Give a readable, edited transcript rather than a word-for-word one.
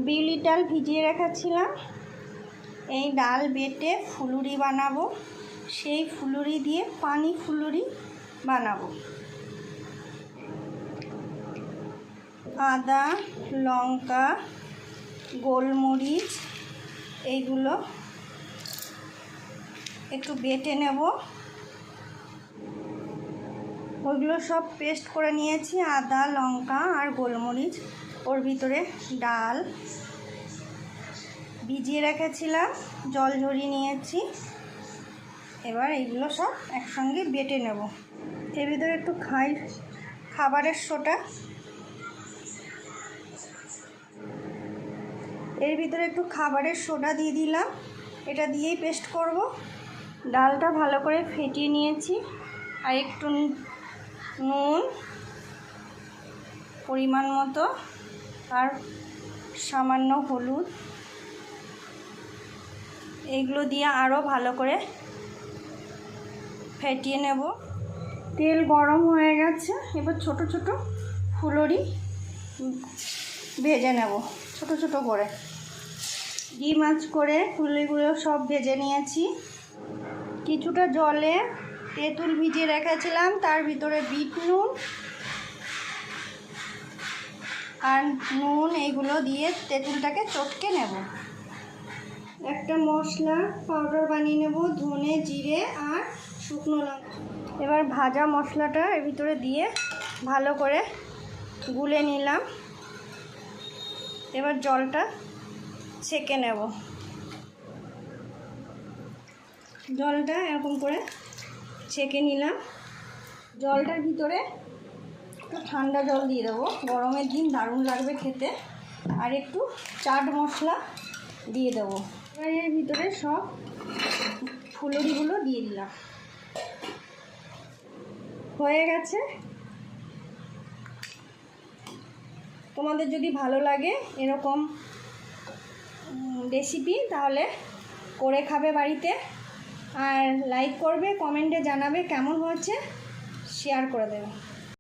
বিউলির ডাল ভিজিয়ে রেখেছিলাম। এই ডাল বেটে ফুলুরি বানাবো। সেই ফুলুরি দিয়ে পানি ফুলুরি বানাবো। আদা, লঙ্কা, গোলমরিচ এইগুলো একটু বেটে নেব। ওইগুলো সব পেস্ট করে নিয়েছি, আদা, লঙ্কা আর গোলমরিচ। ওর ভিতরে ডাল ভিজিয়ে রেখেছিলাম, জল ঝরিয়ে নিয়েছি। এবার এইগুলো সব একসঙ্গে বেটে নেব। এর ভিতরে একটু খাবারের সোডা, এর ভিতরে একটু খাবারের সোডা দিয়ে দিলাম। এটা দিয়েই পেস্ট করব। ডালটা ভালো করে ফেটিয়ে নিয়েছি। আর একটু নুন পরিমাণ মতো আর সামান্য হলুদ, এইগুলো দিয়ে আরও ভালো করে ফেটিয়ে নেব। তেল গরম হয়ে গেছে। এবার ছোট ছোট ফুলুরি ভেজে নেব, ছোট ছোট করে। ডিম আঁচ করে ফুলুরিগুলো সব ভেজে নিয়েছি। কিছুটা জলে তেঁতুল ভিজিয়ে রেখেছিলাম, তার ভিতরে বিট নুন আর নুন এইগুলো দিয়ে তেঁতুলটাকে চটকে নেব। একটা মশলা পাউডার বানিয়ে নেব, ধনে, জিরে আর শুকনো লঙ্কা। এবার ভাজা মশলাটা এর ভিতরে দিয়ে ভালো করে গুলে নিলাম। এবার জলটা ছেঁকে নেব। জলটা এরকম করে ছেঁকে নিলাম। জলটার ভিতরে একটু ঠান্ডা জল দিয়ে দেবো, গরমের দিন দারুণ লাগবে খেতে। আর একটু চাট মশলা দিয়ে দেবো। এবার এর ভিতরে সব ফুলুরিগুলো দিয়ে দিলাম। হয়ে গেছে। তোমাদের যদি ভালো লাগে এরকম রেসিপি, তাহলে করে খাবে বাড়িতে। আর লাইক করবে, কমেন্টে জানাবে কেমন হয়েছে, শেয়ার করে দেবে।